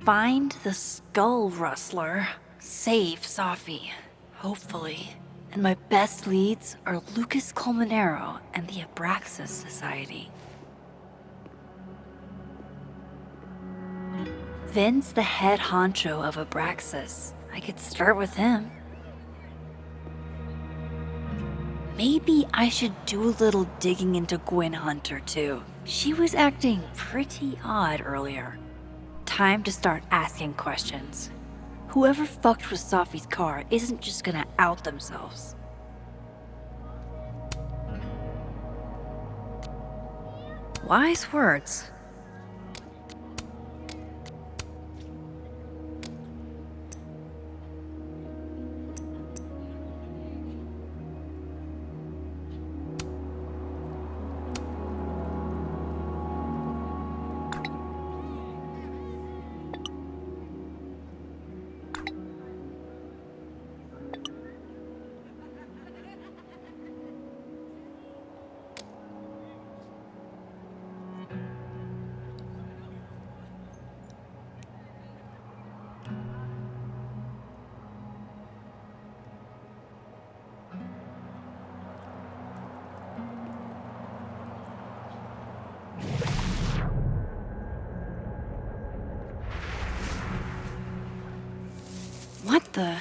find the Skull Rustler, save Safi, hopefully. And my best leads are Lucas Colmenero and the Abraxas Society. Vin's the head honcho of Abraxas. I could start with him. Maybe I should do a little digging into Gwen Hunter too. She was acting pretty odd earlier. Time to start asking questions. Whoever fucked with Safi's car isn't just gonna out themselves. Wise words. What the?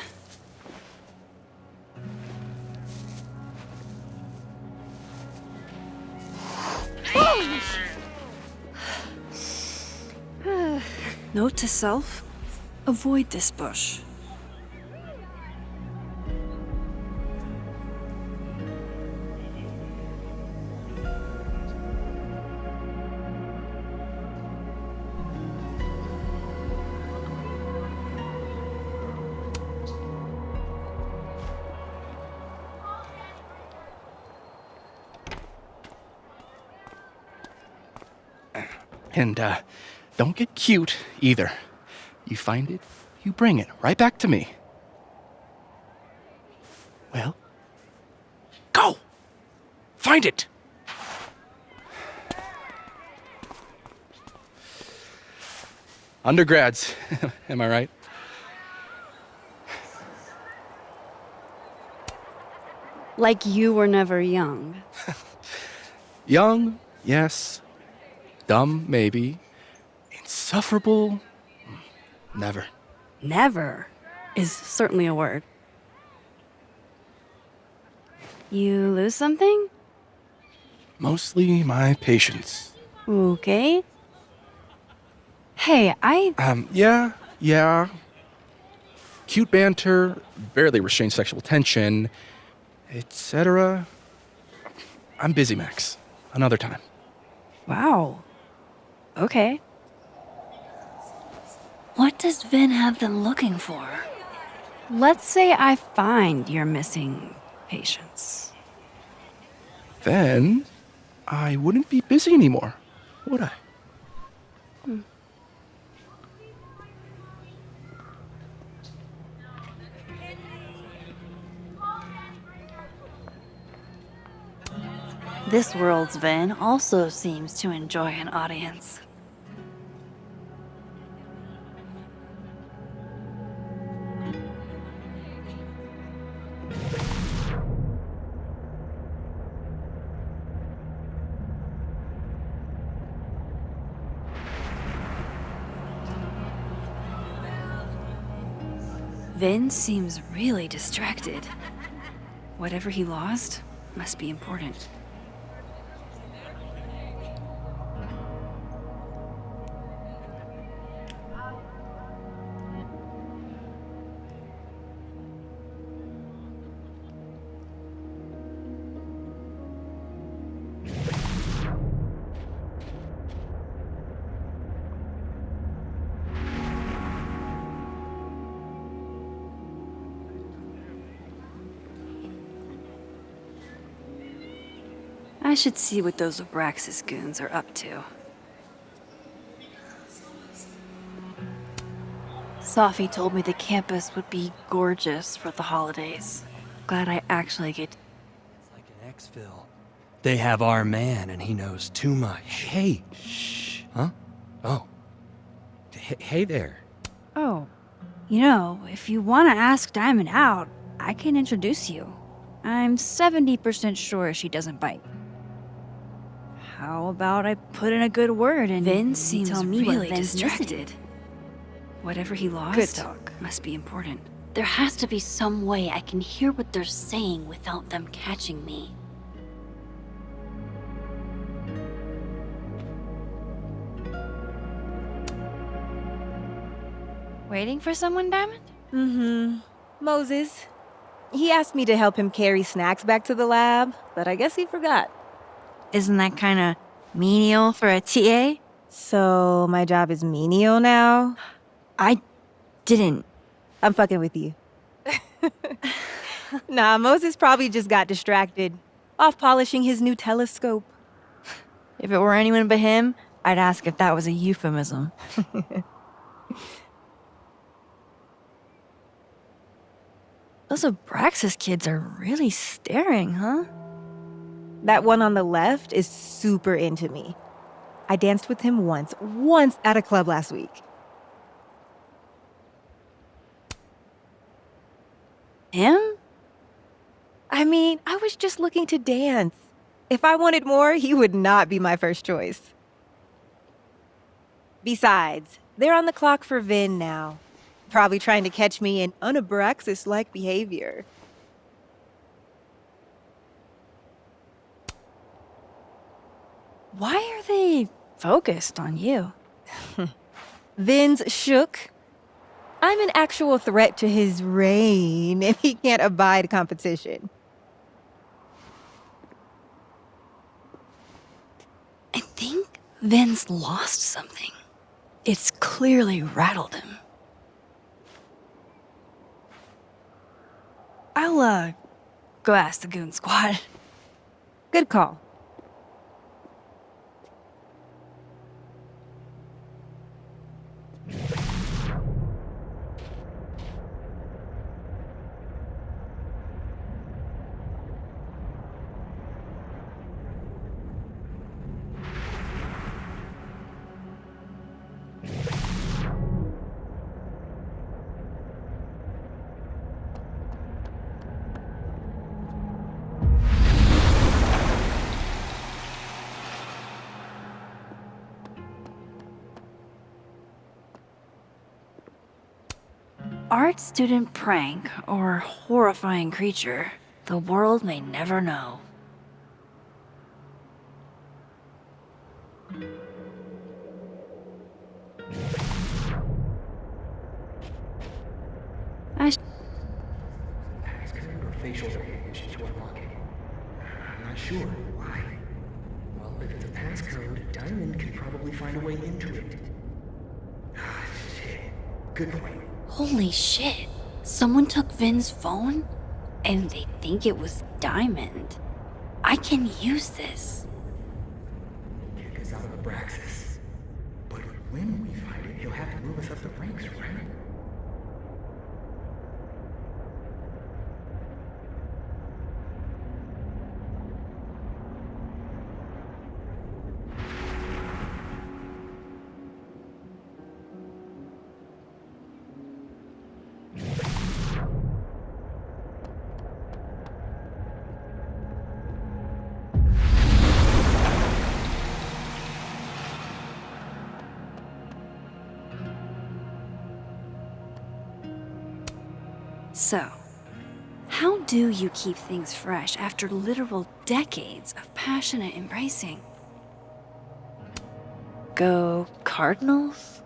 Note to self, avoid this bush. And, don't get cute, either. You find it, you bring it right back to me. Well, go! Find it! Undergrads, am I right? Like you were never young. Young, yes. Dumb, maybe. Insufferable? Never. Never is certainly a word. You lose something? Mostly my patience. Okay. Hey, Yeah. Cute banter, barely restrained sexual tension, etc. I'm busy, Max. Another time. Wow. Okay. What does Vin have them looking for? Let's say I find your missing patience. Then I wouldn't be busy anymore, would I? This world's Vin also seems to enjoy an audience. Vin seems really distracted. Whatever he lost must be important. I should see what those Abraxas goons are up to. Safi told me the campus would be gorgeous for the holidays. Glad I actually get... It's like an exfil. They have our man, and he knows too much. Hey, shh. Huh? Oh. Hey there. Oh, you know, if you want to ask Diamond out, I can introduce you. I'm 70% sure she doesn't bite. How about I put in a good word and Vin you seems tell me really what Vin's distracted. missing? Whatever he lost Good talk. must be important. There has to be some way I can hear what they're saying without them catching me. Waiting for someone, Diamond? Mm-hmm. Moses. He asked me to help him carry snacks back to the lab, but I guess he forgot. Isn't that kind of menial for a TA? So my job is menial now? I didn't. I'm fucking with you. Nah, Moses probably just got distracted. Off polishing his new telescope. If it were anyone but him, I'd ask if that was a euphemism. Those Abraxas kids are really staring, huh? That one on the left is super into me. I danced with him once at a club last week. Him? I mean, I was just looking to dance. If I wanted more, he would not be my first choice. Besides, they're on the clock for Vin now. Probably trying to catch me in unabraxas-like behavior. Why are they focused on you? Vin's shook. I'm an actual threat to his reign, and he can't abide competition. I think Vin's lost something. It's clearly rattled him. I'll, go ask the Goon Squad. Good call. Art student prank or horrifying creature, the world may never know. Passcode or facial recognition to unlock it. I'm not sure. Why? Well, if it's a passcode, Diamond can probably find a way into it. Ah, shit. Good point. Holy shit. Someone took Vin's phone? And they think it was Diamond. I can use this. Kick us out of Abraxas. But when we find it, he'll have to move us up the ranks, right? So, how do you keep things fresh after literal decades of passionate embracing? Go Cardinals?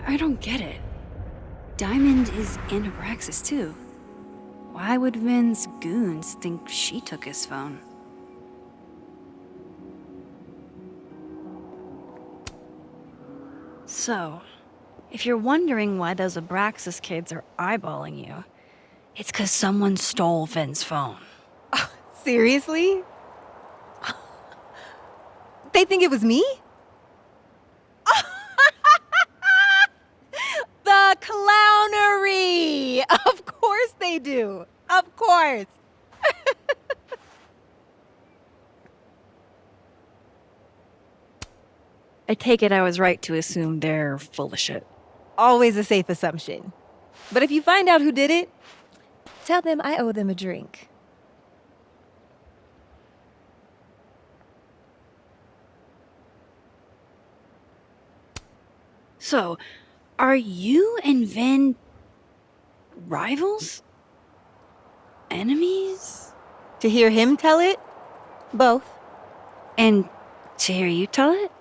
I don't get it. Diamond is in Abraxas too. Why would Vin's goons think she took his phone? So, if you're wondering why those Abraxas kids are eyeballing you, it's 'cause someone stole Vin's phone. Seriously? They think it was me? The clownery! Of course they do. Of course. I take it I was right to assume they're full of shit. Always a safe assumption. But if you find out who did it, tell them I owe them a drink. So, are you and Vin rivals? Enemies? To hear him tell it, both. And to hear you tell it?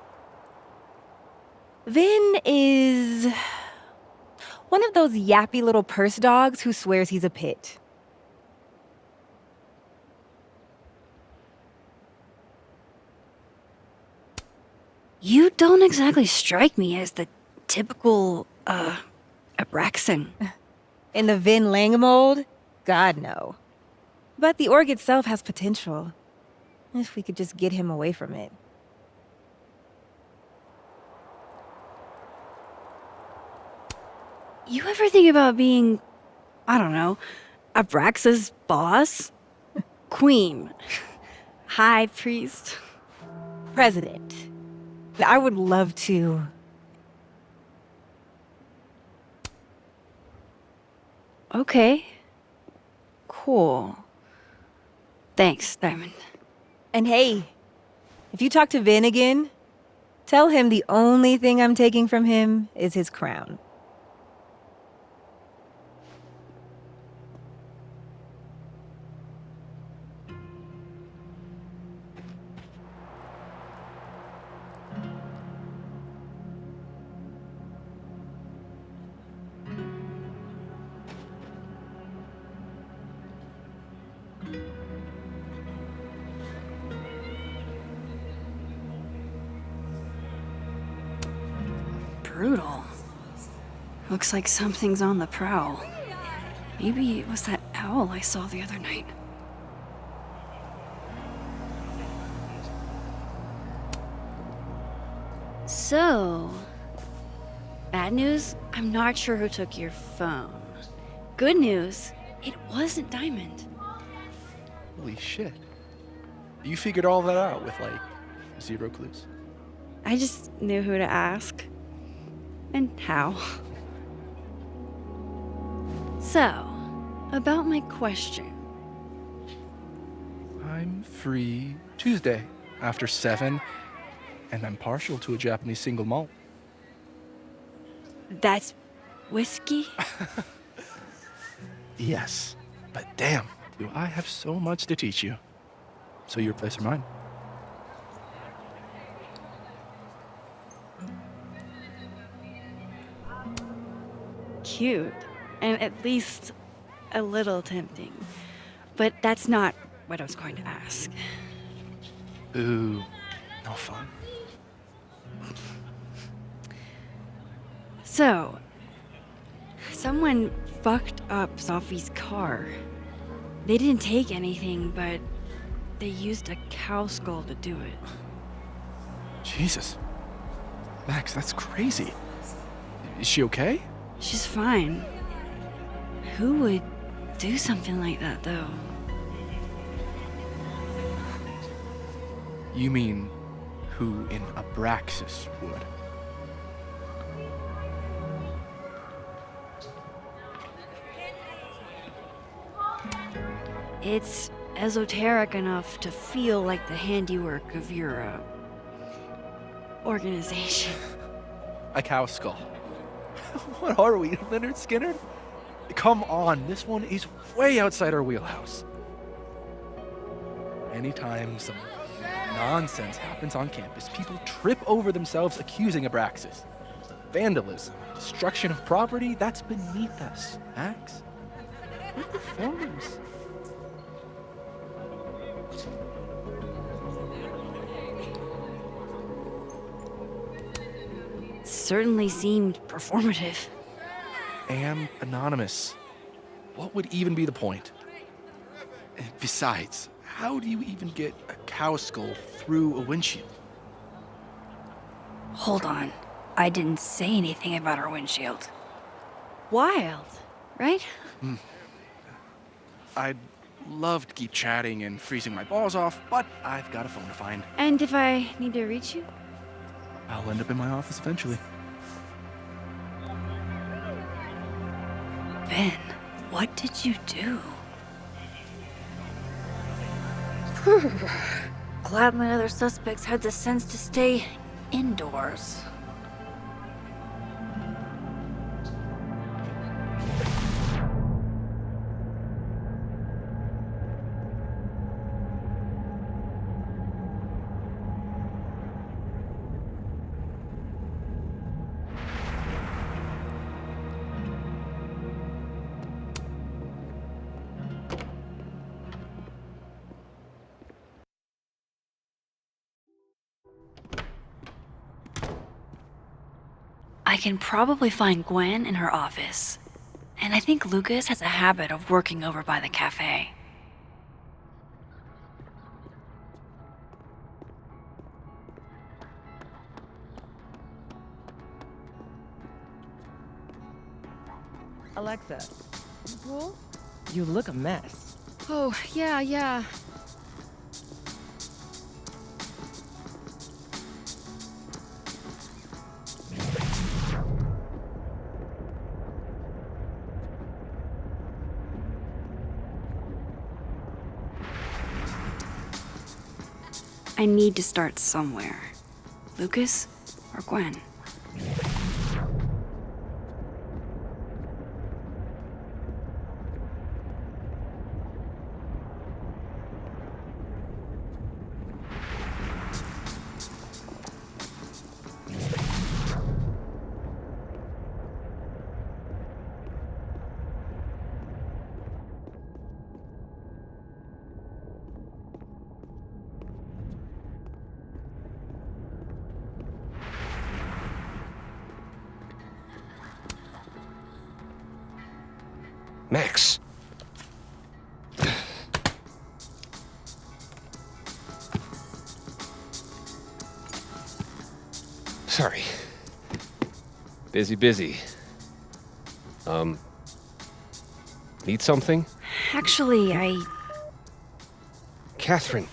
Vin is one of those yappy little purse dogs who swears he's a pit. You don't exactly strike me as the typical, Abraxan. In the Vin Lang mold? God, no. But the org itself has potential. If we could just get him away from it. You ever think about being, I don't know, Abraxa's boss? Queen. High priest. President. I would love to. Okay. Cool. Thanks, Diamond. And hey, if you talk to Vin again, tell him the only thing I'm taking from him is his crown. Brutal. Looks like something's on the prowl. Maybe it was that owl I saw the other night. So, bad news, I'm not sure who took your phone. Good news, it wasn't Diamond. Holy shit. You figured all that out with, like, 0 clues? I just knew who to ask. And how. So, about my question. I'm free Tuesday after 7, and I'm partial to a Japanese single malt. That's whiskey? Yes, but damn, do I have so much to teach you. So your place or mine? Cute. And at least a little tempting. But that's not what I was going to ask. Ooh, no fun. So, someone fucked up Sophie's car. They didn't take anything, but they used a cow skull to do it. Jesus. Max, that's crazy. Is she okay? She's fine. Who would do something like that, though? You mean who in Abraxas would? It's esoteric enough to feel like the handiwork of your, organization. A cow skull. What are we, Leonard Skinner? Come on, this one is way outside our wheelhouse. Anytime some nonsense happens on campus, people trip over themselves accusing Abraxas. Vandalism, destruction of property, that's beneath us, Max. We're performers. Certainly seemed performative. And anonymous. What would even be the point? And besides, how do you even get a cow skull through a windshield? Hold on. I didn't say anything about our windshield. Wild, right? I'd love to keep chatting and freezing my balls off, but I've got a phone to find. And if I need to reach you? I'll end up in my office eventually. Vin, what did you do? Glad my other suspects had the sense to stay indoors. I can probably find Gwen in her office. And I think Lucas has a habit of working over by the cafe. Alexa, you cool? You look a mess. Oh, yeah. I need to start somewhere. Lucas or Gwen? Max. Sorry. Busy. Need something? Actually, Catherine.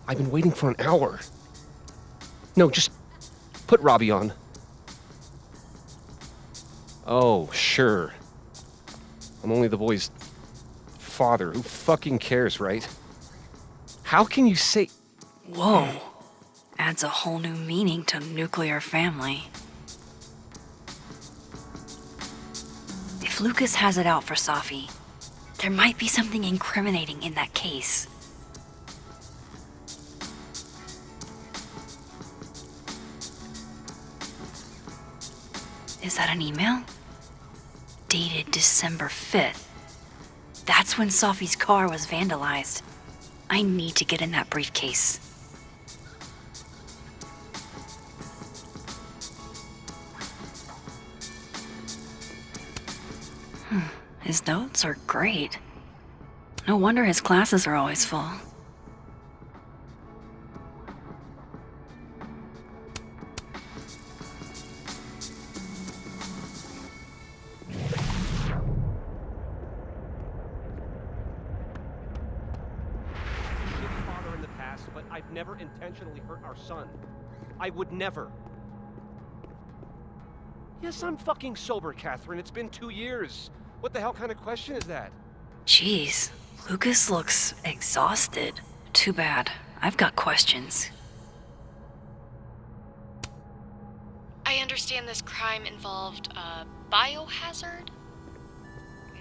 I've been waiting for an hour. No, just put Robbie on. Oh, sure. I'm only the boy's father. Who fucking cares, right? How can you say... Whoa. Adds a whole new meaning to nuclear family. If Lucas has it out for Safi, there might be something incriminating in that case. Is that an email? Dated December 5th. That's when Safi's car was vandalized. I need to get in that briefcase. His notes are great. No wonder his classes are always full. Shitty father in the past, but I've never intentionally hurt our son. I would never. Yes, I'm fucking sober, Catherine. It's been 2 years. What the hell kind of question is that? Jeez, Lucas looks exhausted. Too bad. I've got questions. I understand this crime involved a biohazard?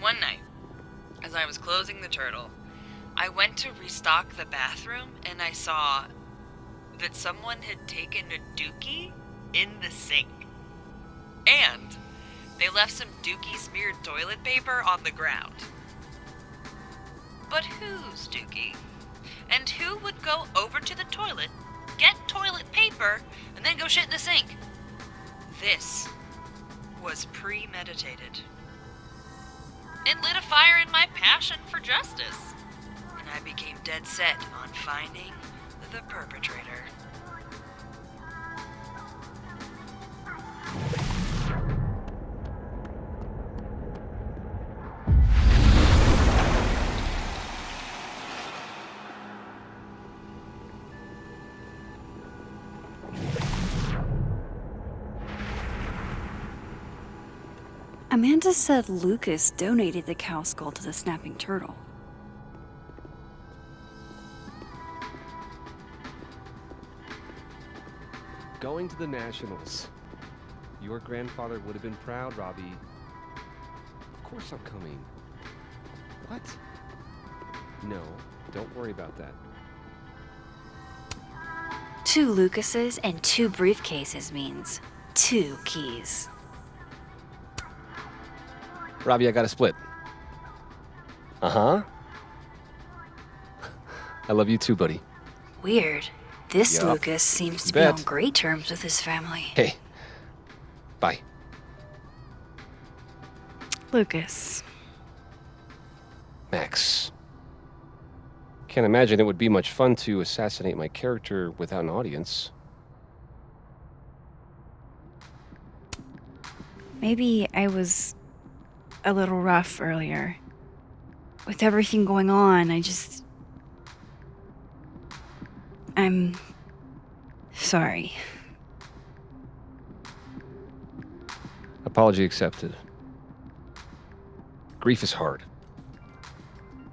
One night, as I was closing the turtle, I went to restock the bathroom and I saw that someone had taken a dookie in the sink. And they left some dookie-smeared toilet paper on the ground. But whose dookie? And who would go over to the toilet, get toilet paper, and then go shit in the sink? This was premeditated. It lit a fire in my passion for justice, and I became dead set on finding the perpetrator. Amanda said Lucas donated the cow skull to the snapping turtle. Going to the Nationals. Your grandfather would have been proud, Robbie. Of course I'm coming. What? No, don't worry about that. 2 Lucases and 2 briefcases means 2 keys. Robbie, I got a split. Uh-huh. I love you too, buddy. Weird. This Yup. Lucas seems to be Bet. on great terms with his family. Hey. Bye. Lucas. Max. Can't imagine it would be much fun to assassinate my character without an audience. Maybe I was a little rough earlier. With everything going on, I'm sorry. Apology accepted. Grief is hard.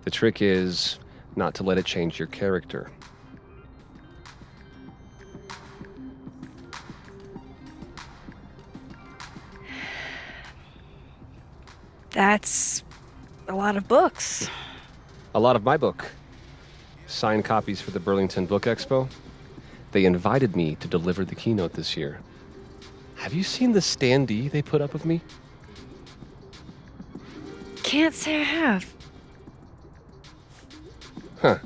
The trick is not to let it change your character. That's a lot of books. A lot of my book. Signed copies for the Burlington Book Expo. They invited me to deliver the keynote this year. Have you seen the standee they put up of me? Can't say I have. Huh.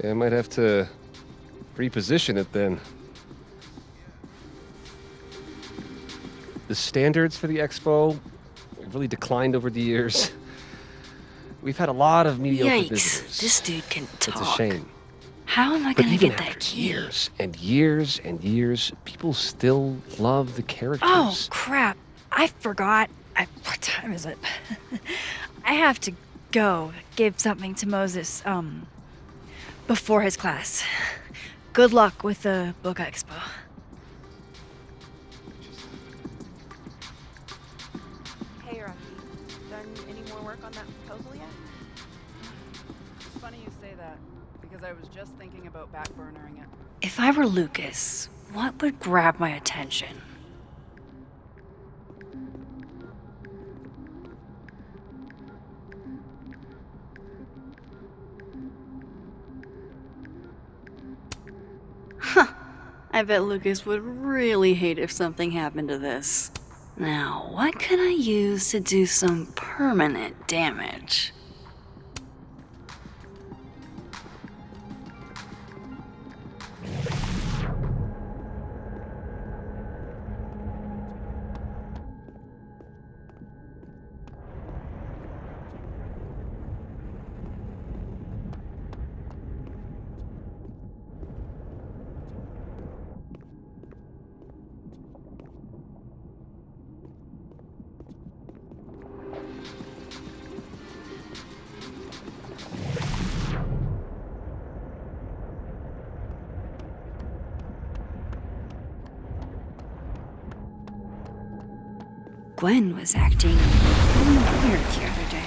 Yeah, I might have to reposition it then. The standards for the expo have really declined over the years. We've had a lot of mediocre visitors. Yikes, this dude can talk. It's a shame. How am I But gonna even get that after key? years and years and years, people still love the characters. Oh, crap. I forgot. What time is it? I have to go give something to Moses, before his class. Good luck with the book expo. Hey, Rocky. Done any more work on that proposal yet? It's funny you say that, because I was just thinking about backburnering it. If I were Lucas, what would grab my attention? Huh. I bet Lucas would really hate if something happened to this. Now, what could I use to do some permanent damage? Gwen was acting really weird the other day.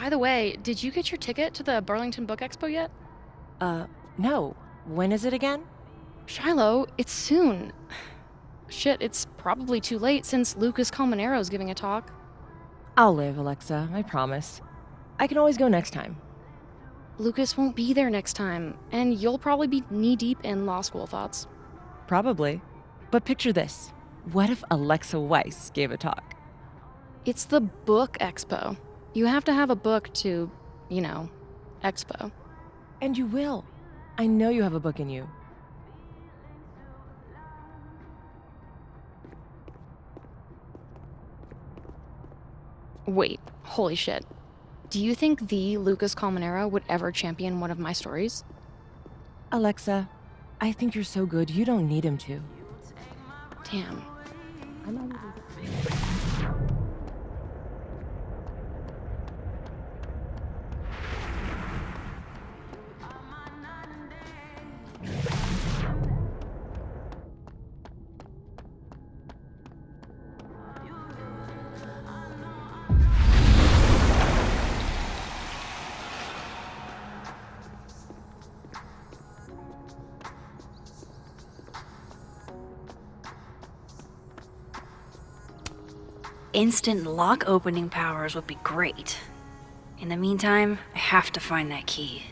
By the way, did you get your ticket to the Burlington Book Expo yet? No. When is it again? Shiloh, it's soon. Shit, it's probably too late since Lucas Colmenaro's giving a talk. I'll live, Alexa, I promise. I can always go next time. Lucas won't be there next time, and you'll probably be knee-deep in law school thoughts. Probably. But picture this. What if Alexa Weiss gave a talk? It's the Book Expo. You have to have a book to, expo. And you will. I know you have a book in you. Wait, holy shit. Do you think the Lucas Colmenero would ever champion one of my stories? Alexa, I think you're so good you don't need him to. Damn. Instant lock opening powers would be great. In the meantime, I have to find that key.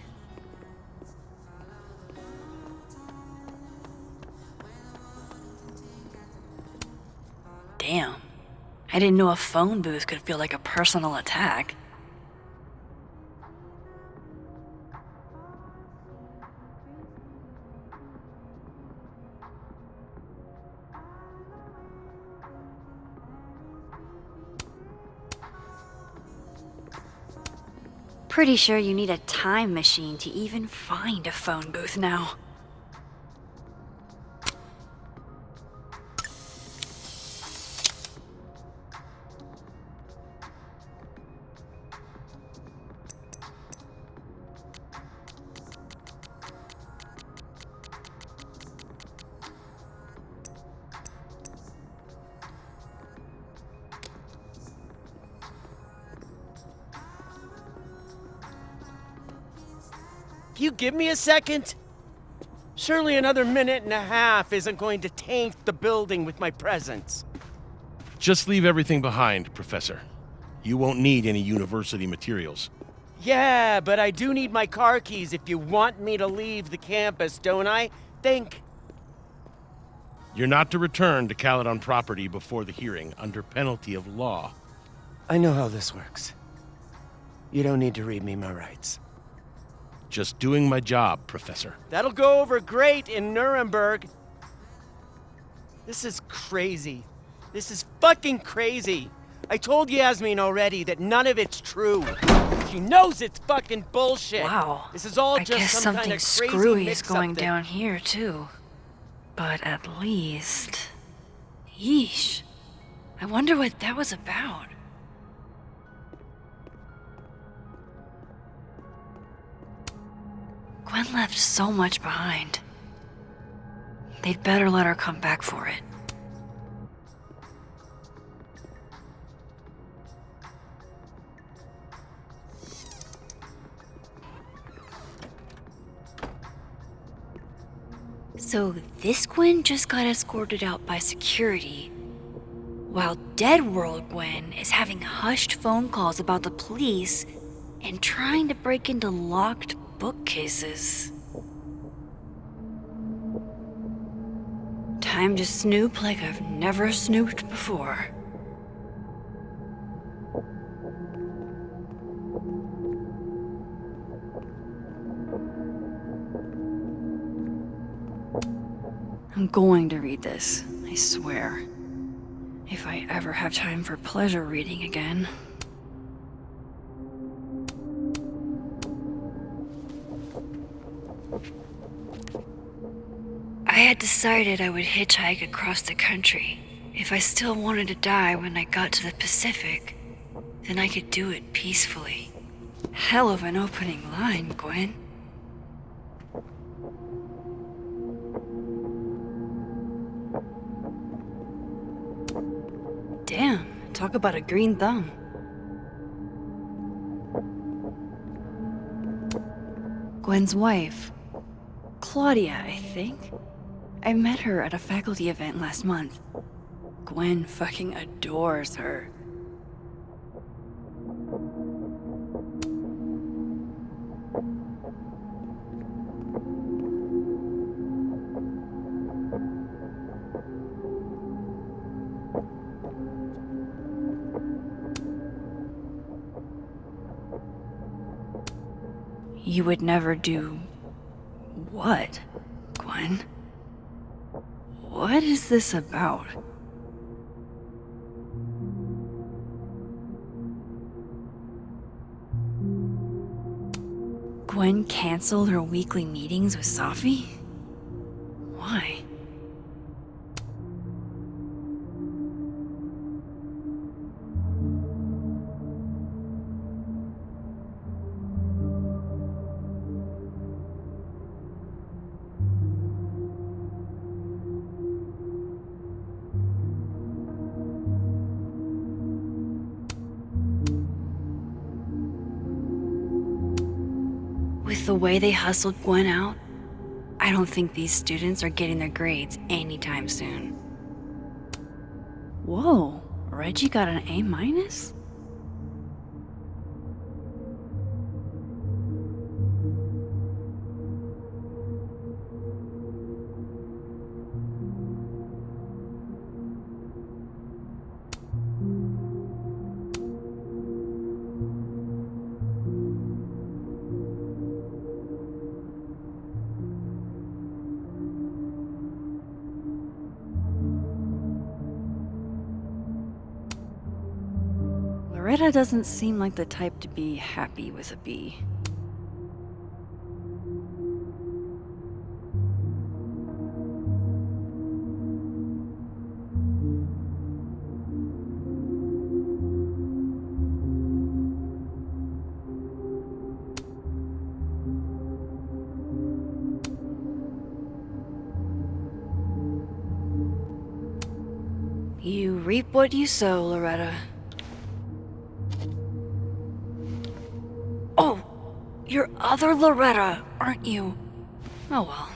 Damn. I didn't know a phone booth could feel like a personal attack. Pretty sure you need a time machine to even find a phone booth now. You give me a second? Surely another minute and a half isn't going to taint the building with my presence. Just leave everything behind, Professor. You won't need any university materials. Yeah, but I do need my car keys if you want me to leave the campus, don't I? Think. You're not to return to Caledon property before the hearing, under penalty of law. I know how this works. You don't need to read me my rights. Just doing my job, Professor. That'll go over great in Nuremberg. This is crazy. This is fucking crazy. I told Yasmin already that none of it's true. She knows it's fucking bullshit. Wow. This is all I just guess some something kind of crazy screwy is mix-up going thing. down here too. But at least... Yeesh. I wonder what that was about. Gwen left so much behind. They'd better let her come back for it. So this Gwen just got escorted out by security, while Dead World Gwen is having hushed phone calls about the police and trying to break into locked bookcases. Time to snoop like I've never snooped before. I'm going to read this, I swear. If I ever have time for pleasure reading again. I had decided I would hitchhike across the country. If I still wanted to die when I got to the Pacific, then I could do it peacefully. Hell of an opening line, Gwen. Damn, talk about a green thumb. Gwen's wife. Claudia, I think. I met her at a faculty event last month. Gwen fucking adores her. You would never do what, Gwen? What is this about? Gwen canceled her weekly meetings with Safi? Why? With the way they hustled Gwen out, I don't think these students are getting their grades anytime soon. Whoa, Reggie got an A minus? Loretta doesn't seem like the type to be happy with a B. You reap what you sow, Loretta. Oh, you're other Loretta, aren't you? Oh well.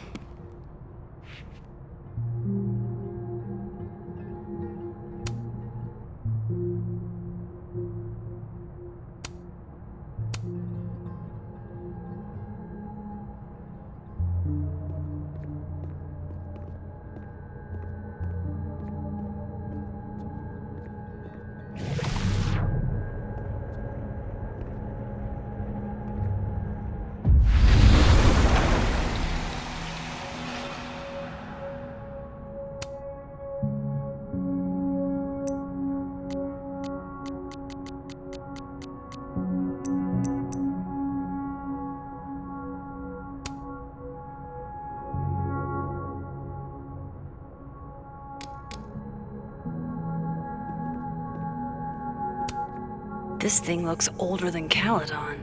This thing looks older than Caledon.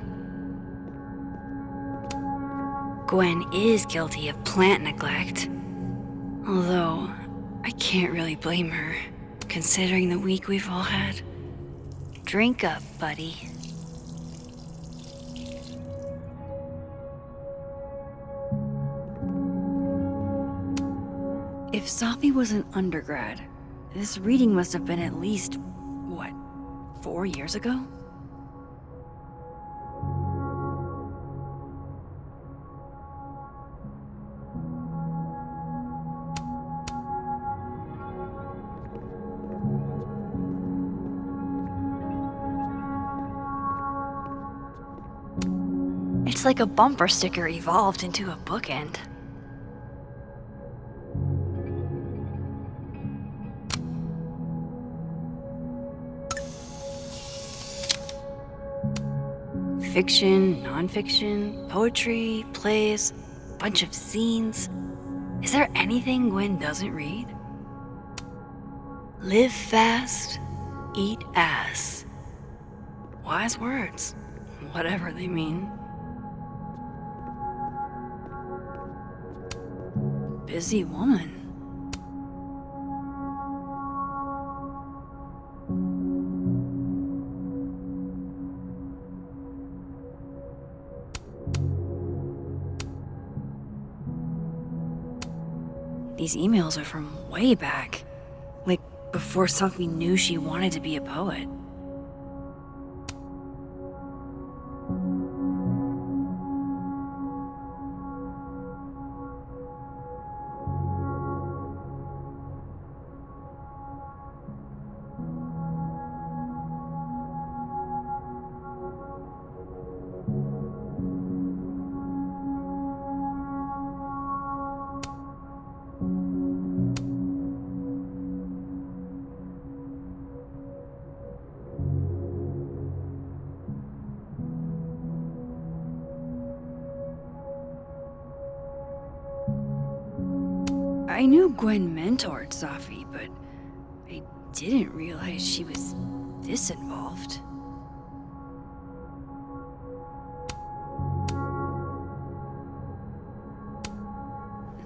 Gwen is guilty of plant neglect. Although, I can't really blame her, considering the week we've all had. Drink up, buddy. If Safi was an undergrad, this reading must have been at least, what, 4 years ago? It's like a bumper sticker evolved into a bookend. Fiction, nonfiction, poetry, plays, bunch of scenes. Is there anything Gwen doesn't read? Live fast, eat ass. Wise words, whatever they mean. Busy woman. These emails are from way back. Like, before Sophie knew she wanted to be a poet. I knew Gwen mentored Sophie, but I didn't realize she was this involved.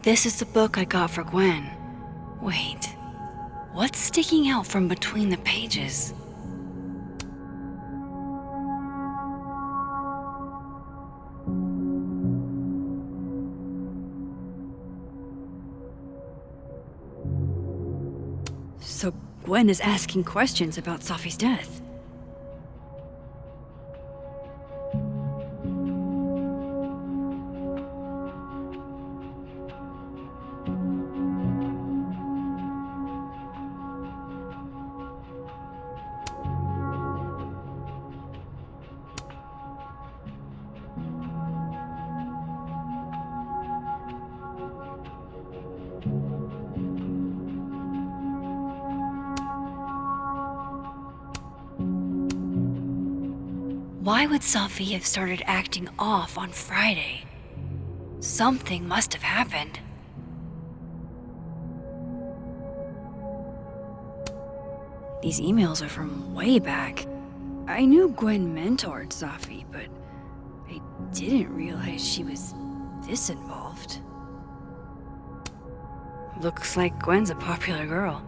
This is the book I got for Gwen. Wait, what's sticking out from between the pages? So Gwen is asking questions about Sophie's death. Why would Sophie have started acting off on Friday? Something must have happened. These emails are from way back. I knew Gwen mentored Sophie, but I didn't realize she was this involved. Looks like Gwen's a popular girl.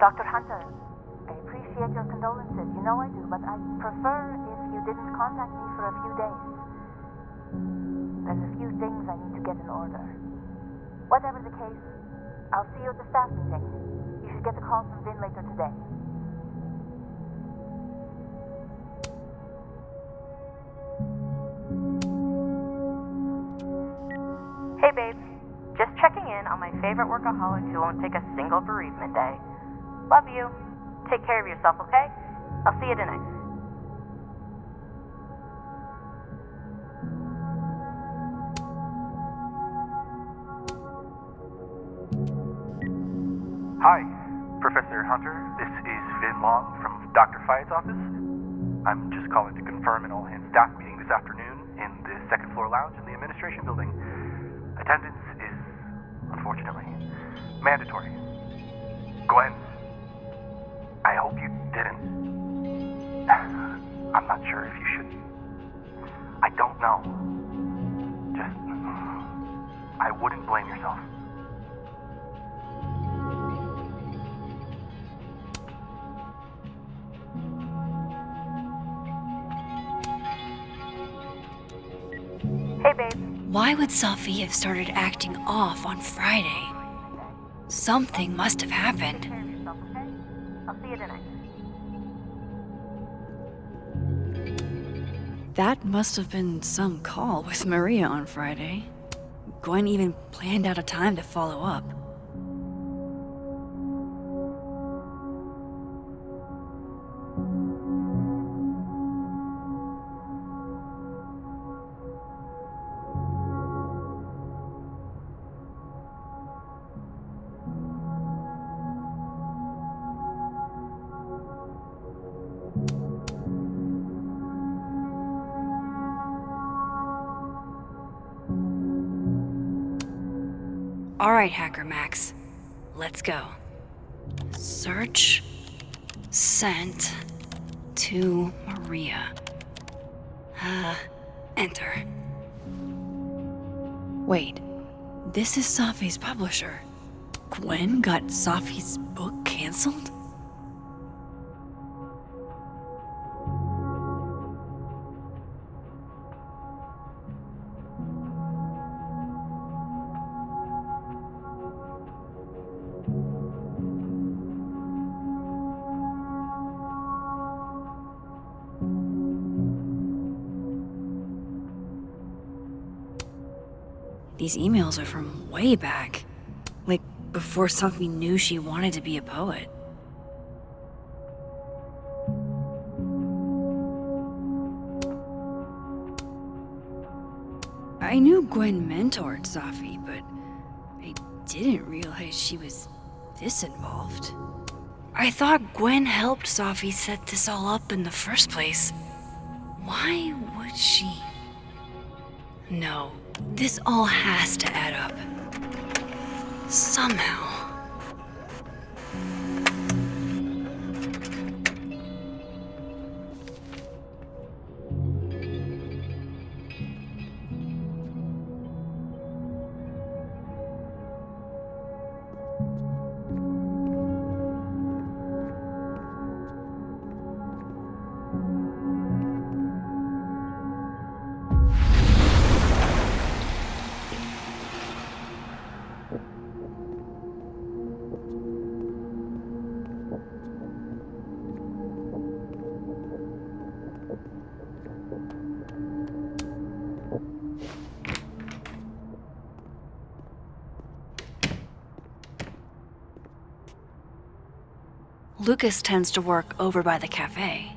Dr. Hunter, I appreciate your condolences. You know I do, but I'd prefer if you didn't contact me for a few days. There's a few things I need to get in order. Whatever the case, I'll see you at the staff meeting. You should get a call from Vin later today. Hey babe, just checking in on my favorite workaholic who won't take a single bereavement day. Love you. Take care of yourself, okay? I'll see you tonight. Hi, Professor Hunter. This is Vin Long from Dr. Fye's office. I'm just calling to confirm an all-hands staff meeting this afternoon in the second floor lounge in the administration building. Attendance is, unfortunately, mandatory. Gwen, I hope you didn't. I'm not sure if you should. I don't know. Just, I wouldn't blame yourself. Hey, babe. Why would Sophie have started acting off on Friday? Something must have happened. I'll see you tonight. That must have been some call with Maria on Friday. Gwen even planned out a time to follow up. All right, Hacker Max, let's go. Search sent to Maria. Enter. Wait, this is Sophie's publisher. Gwen got Sophie's book canceled? These emails are from way back. Like, before Sophie knew she wanted to be a poet. I knew Gwen mentored Sophie, but I didn't realize she was this involved. I thought Gwen helped Sophie set this all up in the first place. Why would she? No, this all has to add up. Somehow. Lucas tends to work over by the cafe.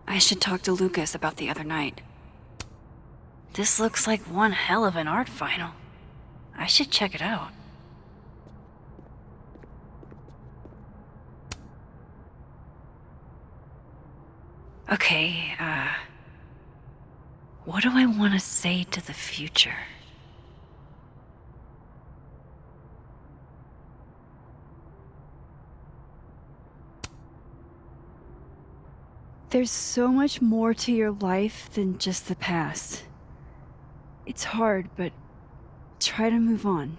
I should talk to Lucas about the other night. This looks like one hell of an art final. I should check it out. Okay, what do I want to say to the future? There's so much more to your life than just the past. It's hard, but try to move on.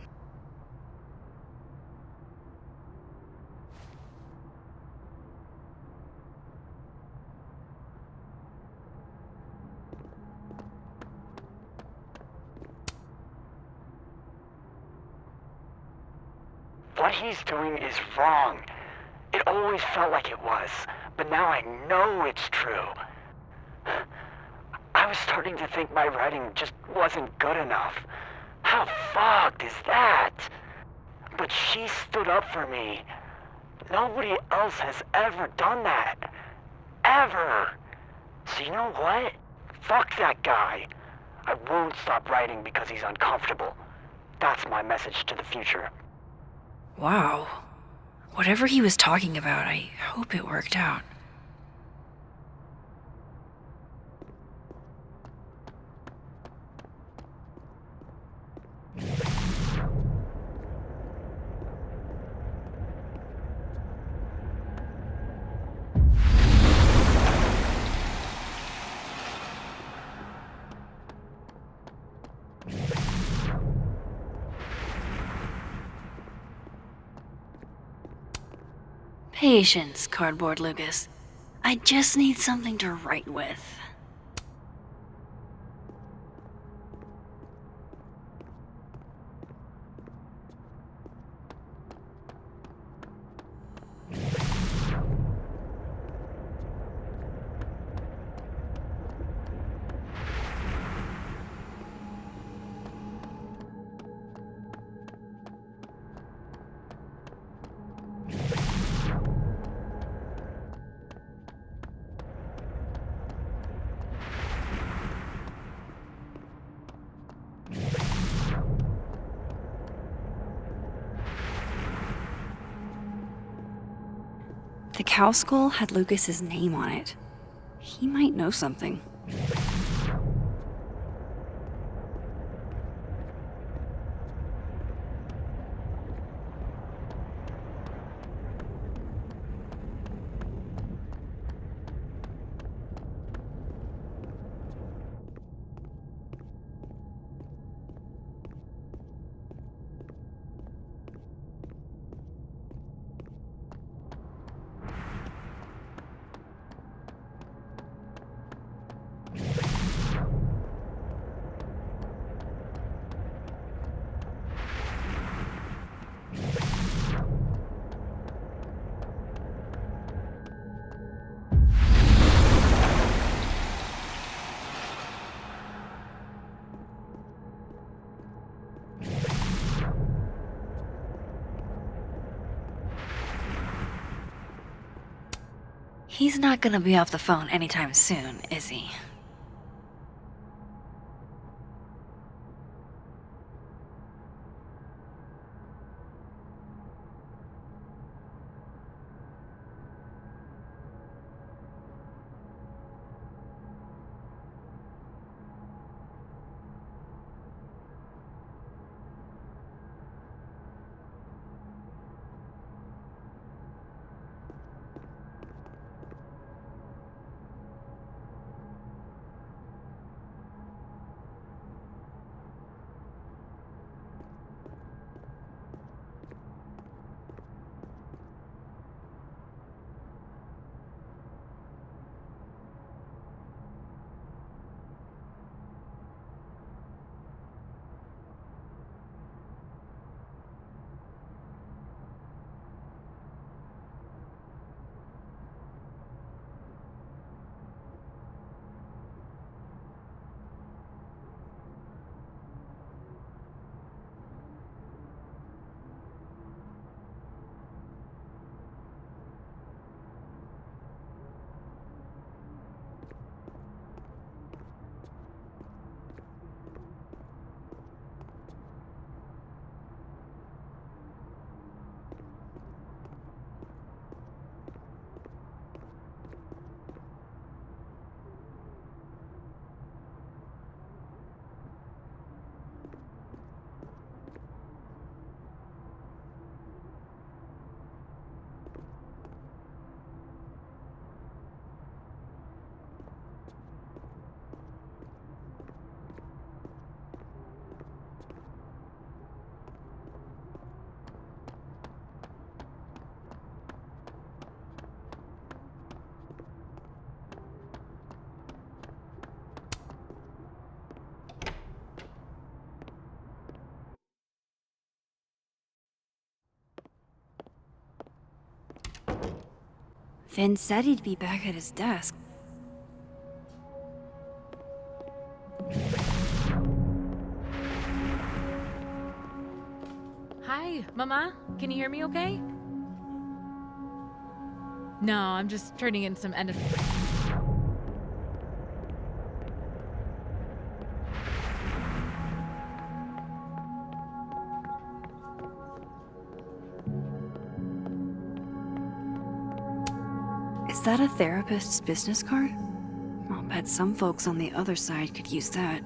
What he's doing is wrong. It always felt like it was, but now I know it's true. I was starting to think my writing just wasn't good enough. How fucked is that? But she stood up for me. Nobody else has ever done that. Ever. So you know what? Fuck that guy. I won't stop writing because he's uncomfortable. That's my message to the future. Wow. Whatever he was talking about, I hope it worked out. Patience, Cardboard Lucas. I just need something to write with. The cow skull had Lucas's name on it. He might know something. He's not gonna be off the phone anytime soon, is he? Vin said he'd be back at his desk. Hi, Mama. Can you hear me okay? No, I'm just turning in some end of... Is that a therapist's business card? I'll bet some folks on the other side could use that.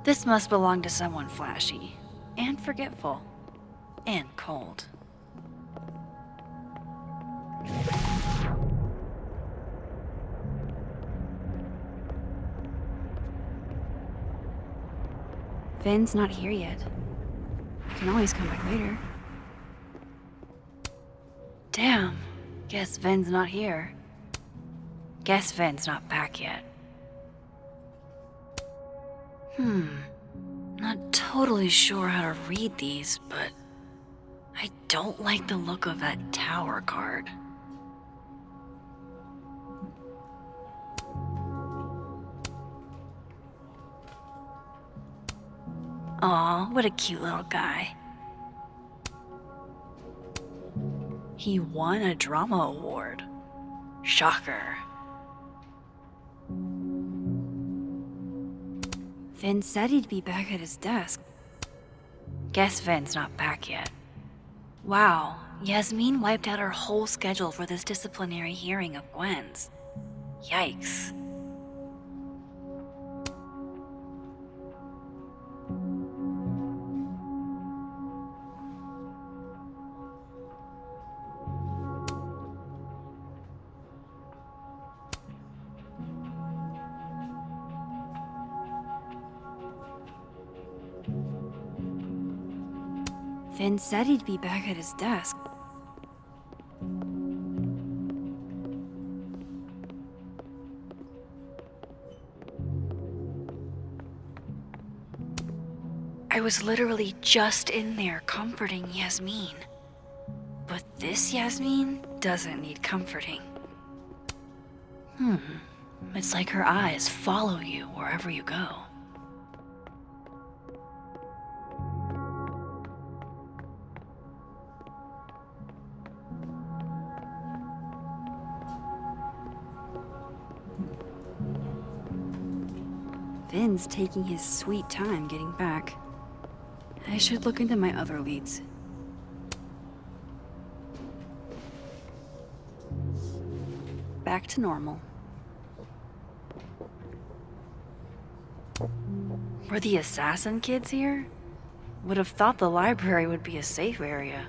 This must belong to someone flashy, and forgetful, and cold. Vin's not here yet. I can always come back later. Damn, guess Vin's not here. Guess Vin's not back yet. Not totally sure how to read these, but I don't like the look of that tower card. Aw, what a cute little guy. He won a drama award. Shocker. Vin said he'd be back at his desk. Guess Vin's not back yet. Wow, Yasmin wiped out her whole schedule for this disciplinary hearing of Gwen's. Yikes. Vin said he'd be back at his desk. I I was literally just in there comforting Yasmin. But this Yasmin doesn't need comforting. It's like her eyes follow you wherever you go. Vin's taking his sweet time getting back. I should look into my other leads. Back to normal. Were the assassin kids here? Would have thought the library would be a safe area.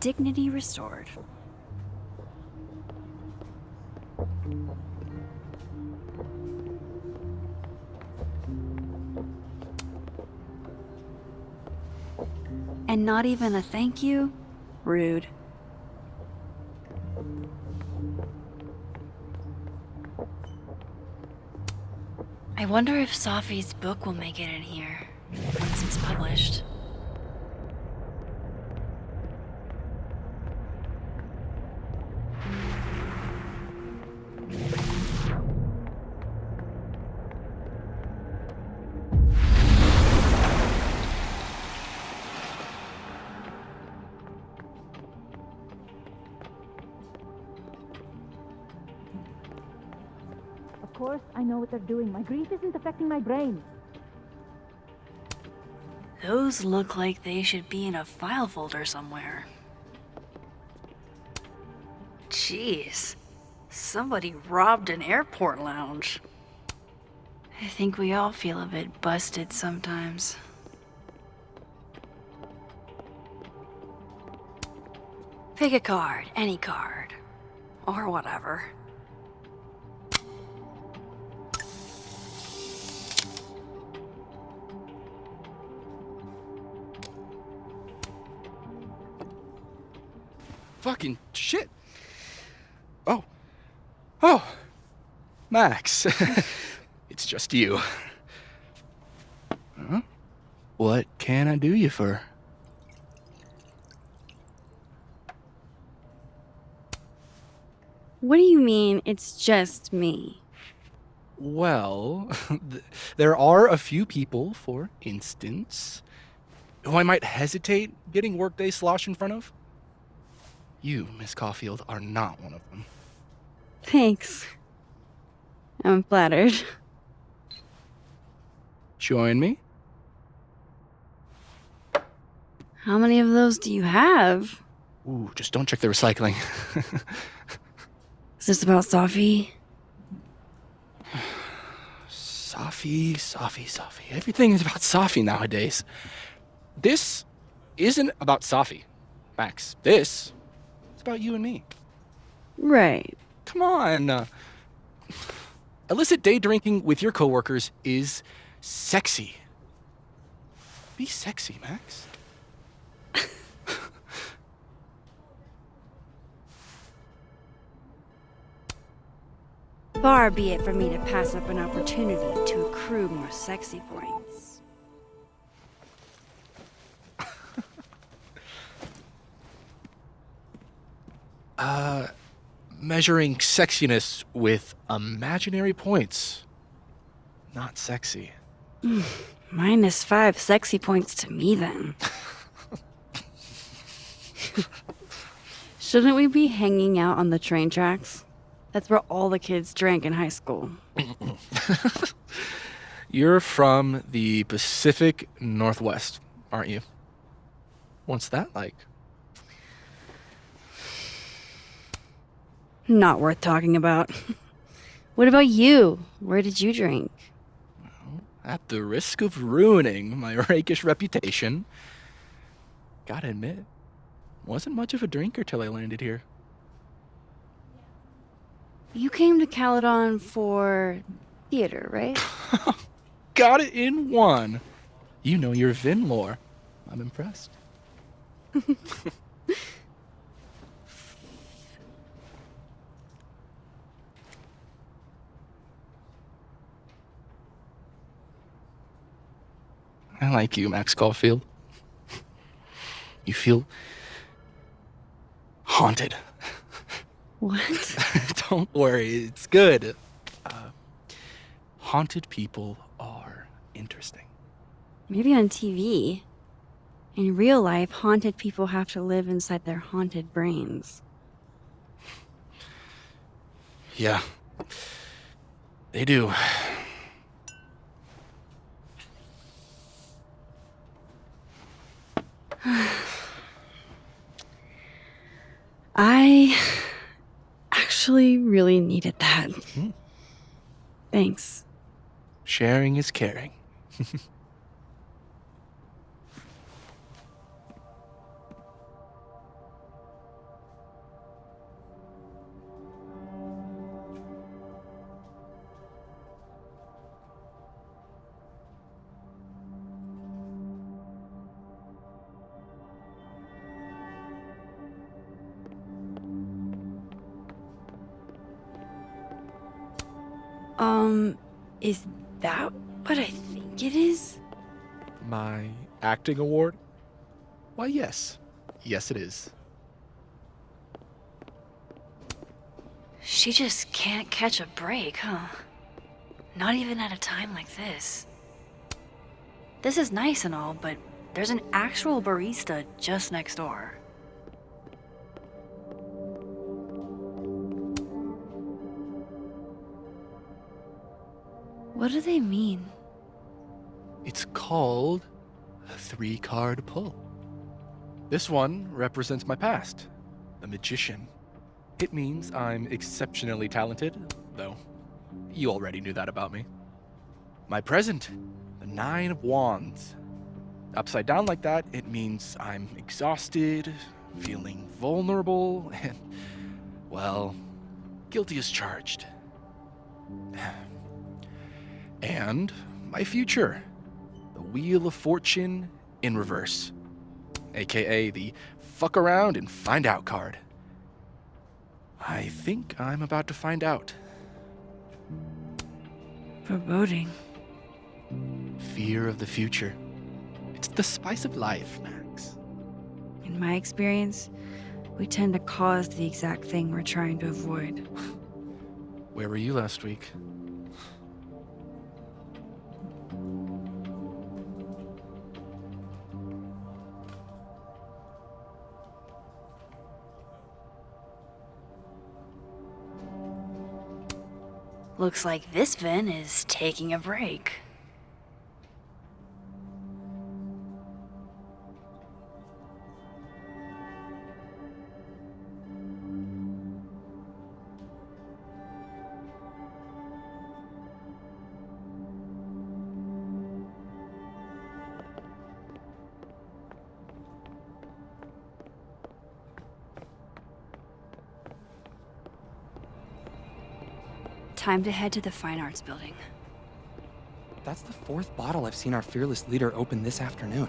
Dignity restored. And not even a thank you? Rude. I wonder if Safi's book will make it in here once it's published. Of course, I know what they're doing. My grief isn't affecting my brain. Those look like they should be in a file folder somewhere. Jeez, somebody robbed an airport lounge. I think we all feel a bit busted sometimes. Pick a card, any card, or whatever. Fucking shit. Oh, Max. It's just you. Huh? What can I do you for? What do you mean, it's just me? Well, there are a few people, for instance, who I might hesitate getting workday slosh in front of. You, Miss Caulfield, are not one of them. Thanks. I'm flattered. Join me? How many of those do you have? Ooh, just don't check the recycling. Is this about Safi? Safi. Everything is about Safi nowadays. This isn't about Safi, Max. This is about you and me. Right. Come on. Illicit day drinking with your coworkers is sexy. Be sexy, Max. Far be it for me to pass up an opportunity to accrue more sexy points. Measuring sexiness with imaginary points. Not sexy. -5 sexy points to me, then. Shouldn't we be hanging out on the train tracks? That's where all the kids drank in high school. You're from the Pacific Northwest, aren't you? What's that like? Not worth talking about. What about you? Where did you drink? At the risk of ruining my rakish reputation, gotta admit, wasn't much of a drinker till I landed here. You came to Caledon for theater, right? got it in one. You know your Vin lore. I'm impressed. I like you, Max Caulfield. You feel haunted. What? Don't worry, it's good. Haunted people are interesting. Maybe on TV. In real life, haunted people have to live inside their haunted brains. Yeah, they do. I actually really needed that. Thanks. Sharing is caring. Is that what I think it is? My acting award? Why, yes. Yes, it is. She just can't catch a break, huh? Not even at a time like this. This is nice and all, but there's an actual barista just next door. What do they mean? It's called a 3-card pull. This one represents my past, a magician. It means I'm exceptionally talented, though you already knew that about me. My present, the 9 of Wands. Upside down like that, it means I'm exhausted, feeling vulnerable, and, well, guilty as charged. And my future, the Wheel of Fortune in reverse, aka the fuck around and find out card. I think I'm about to find out. Foreboding. Fear of the future. It's the spice of life, Max. In my experience, we tend to cause the exact thing we're trying to avoid. Where were you last week? Looks like this Vin is taking a break. Time to head to the Fine Arts Building. That's the 4th bottle I've seen our fearless leader open this afternoon.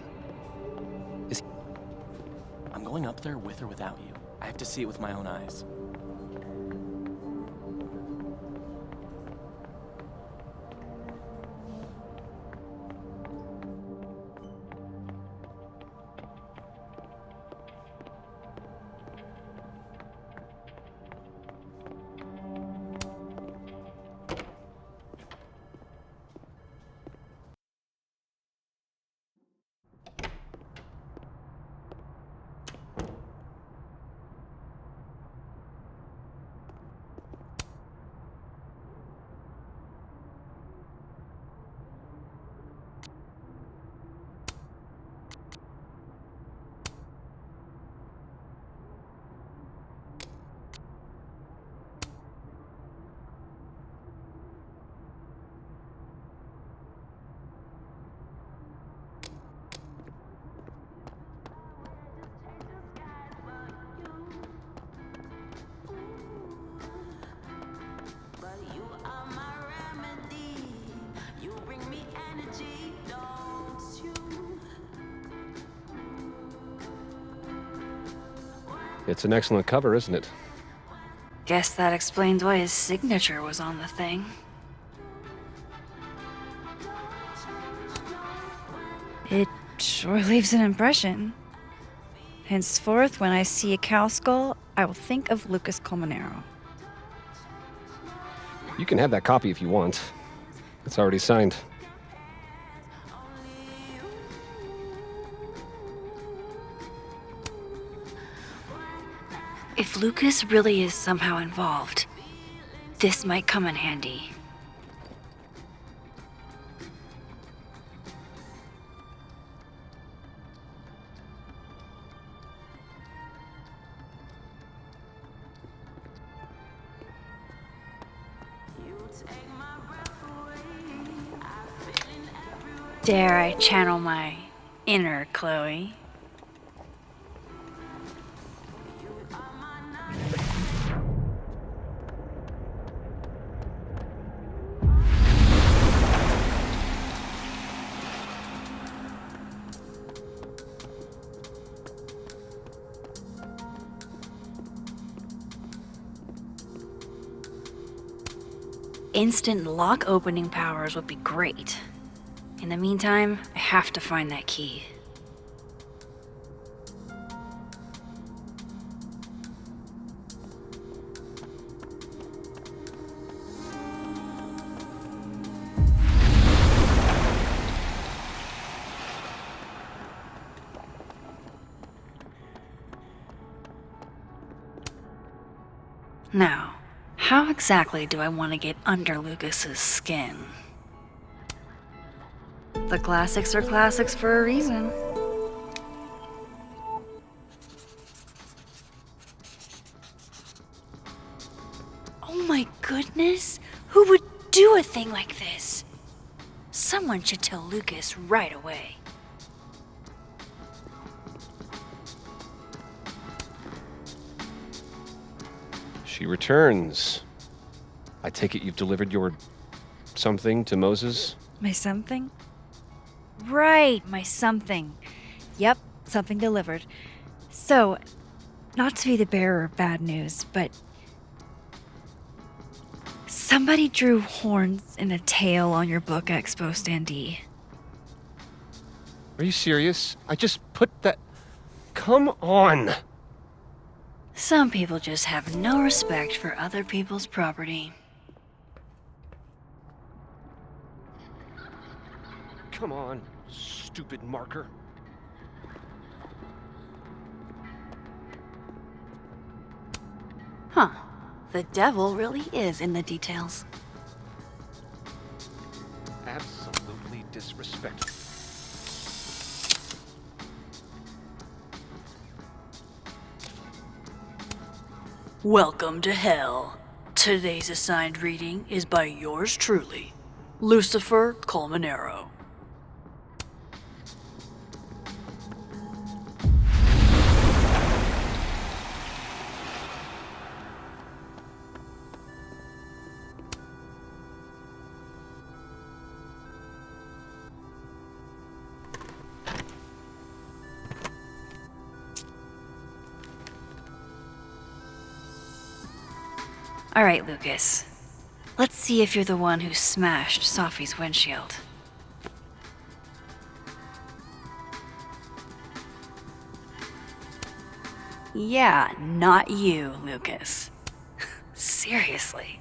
I'm going up there with or without you. I have to see it with my own eyes. It's an excellent cover, isn't it? Guess that explains why his signature was on the thing. It sure leaves an impression. Henceforth, when I see a cow skull, I will think of Lucas Colmenero. You can have that copy if you want. It's already signed. If Lucas really is somehow involved, this might come in handy. Dare I channel my inner Chloe? Instant lock opening powers would be great. In the meantime, I have to find that key. Now, how exactly do I want to get under Lucas's skin? The classics are classics for a reason. Oh my goodness! Who would do a thing like this? Someone should tell Lucas right away. She returns. I take it you've delivered your something to Moses? My something? Right, my something. Yep, something delivered. So, not to be the bearer of bad news, but somebody drew horns and a tail on your book Expo standee. Are you serious? I just put that... Come on! Some people just have no respect for other people's property. Come on, stupid marker. Huh. The devil really is in the details. Absolutely disrespectful. Welcome to hell. Today's assigned reading is by yours truly, Lucifer Colmenero. All right, Lucas. Let's see if you're the one who smashed Sophie's windshield. Yeah, not you, Lucas. Seriously.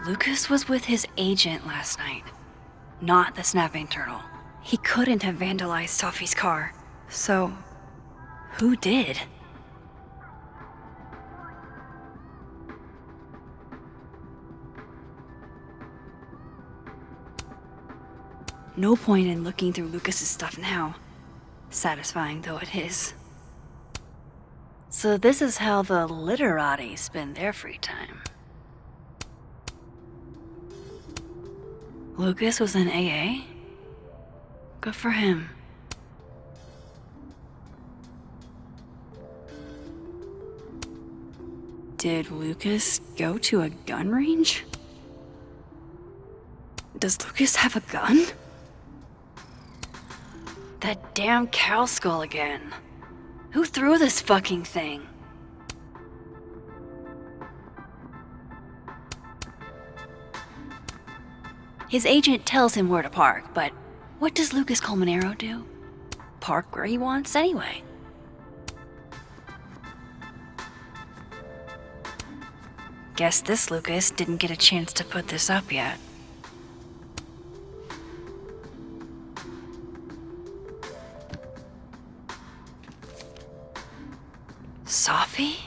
Lucas was with his agent last night, not the snapping turtle. He couldn't have vandalized Sophie's car. So, who did? No point in looking through Lucas's stuff now, satisfying though it is. So this is how the literati spend their free time. Lucas was in AA? Good for him. Did Lucas go to a gun range? Does Lucas have a gun? That damn cow skull again. Who threw this fucking thing? His agent tells him where to park, but what does Lucas Colmenero do? Park where he wants anyway. Guess this Lucas didn't get a chance to put this up yet. Safi?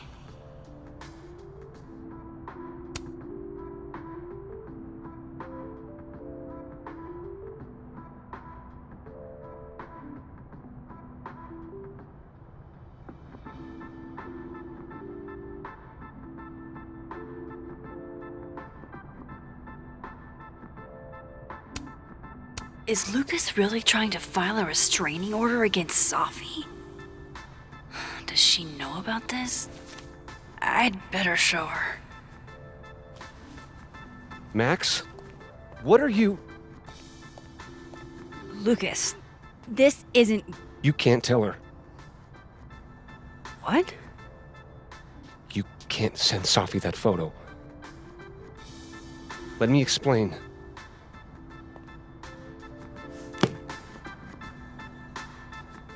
Is Lucas really trying to file a restraining order against Safi? Does she know about this? I'd better show her. Max? What are you... Lucas, this isn't... You can't tell her. What? You can't send Safi that photo. Let me explain.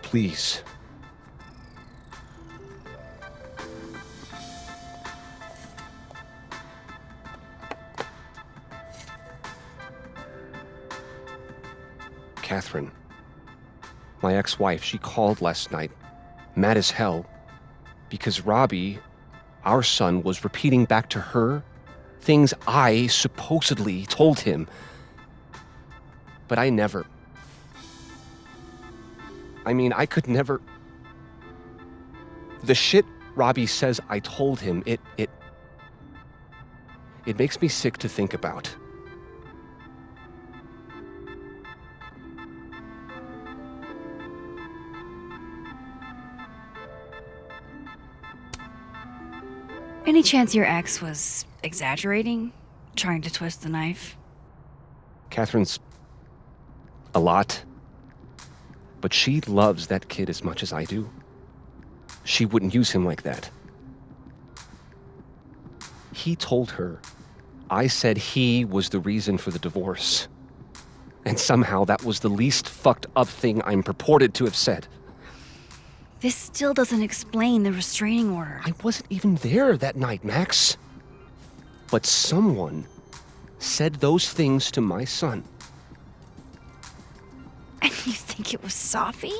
Please. Catherine, my ex-wife, she called last night, mad as hell, because Robbie, our son, was repeating back to her things I supposedly told him. But I never. I mean, I could never. The shit Robbie says I told him, it makes me sick to think about. Any chance your ex was exaggerating? Trying to twist the knife? Catherine's a lot. But she loves that kid as much as I do. She wouldn't use him like that. He told her I said he was the reason for the divorce. And somehow that was the least fucked up thing I'm purported to have said. This still doesn't explain the restraining order. I wasn't even there that night, Max. But someone said those things to my son. And you think it was Safi?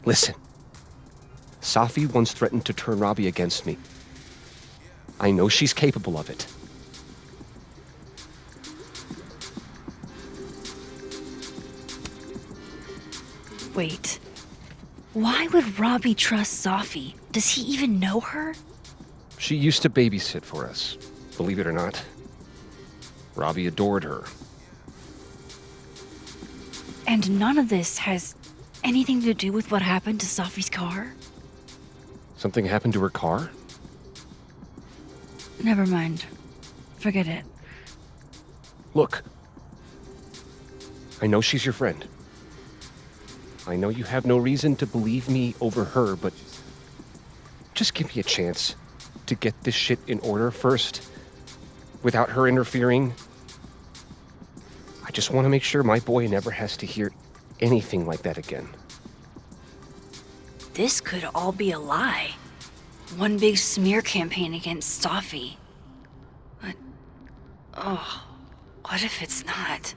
Listen, Safi once threatened to turn Robbie against me. I know she's capable of it. Wait. Why would Robbie trust Safi? Does he even know her? She used to babysit for us, believe it or not. Robbie adored her. And none of this has anything to do with what happened to Safi's car? Something happened to her car? Never mind. Forget it. Look. I know she's your friend. I know you have no reason to believe me over her, but just give me a chance to get this shit in order first, without her interfering. I just want to make sure my boy never has to hear anything like that again. This could all be a lie. One big smear campaign against Safi. But, oh, what if it's not?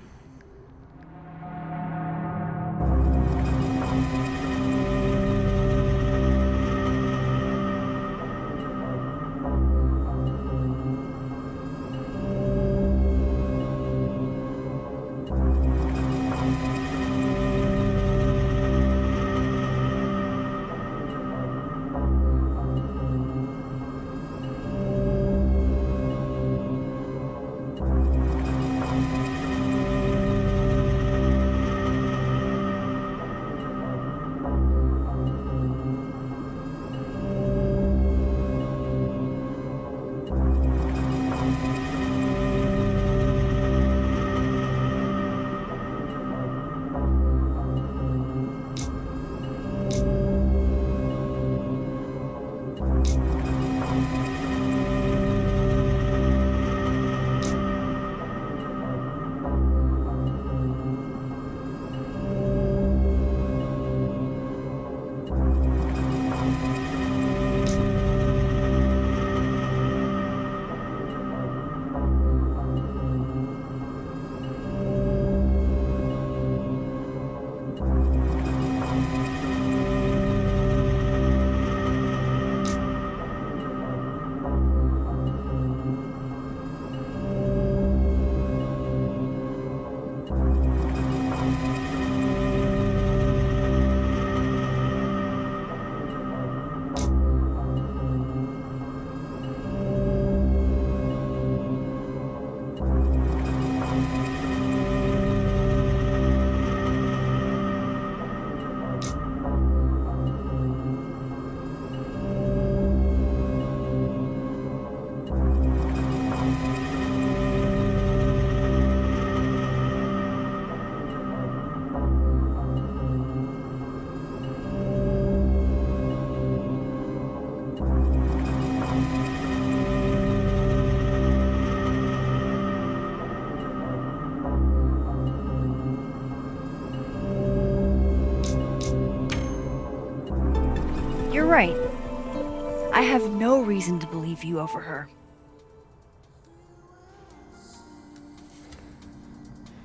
I have no reason to believe you over her.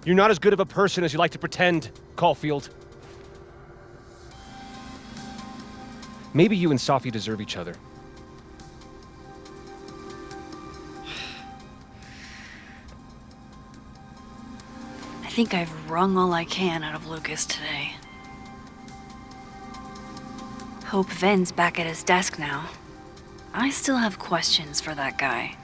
You're not as good of a person as you like to pretend, Caulfield. Maybe you and Safi deserve each other. I think I've wrung all I can out of Lucas today. Hope Ven's back at his desk now. I still have questions for that guy.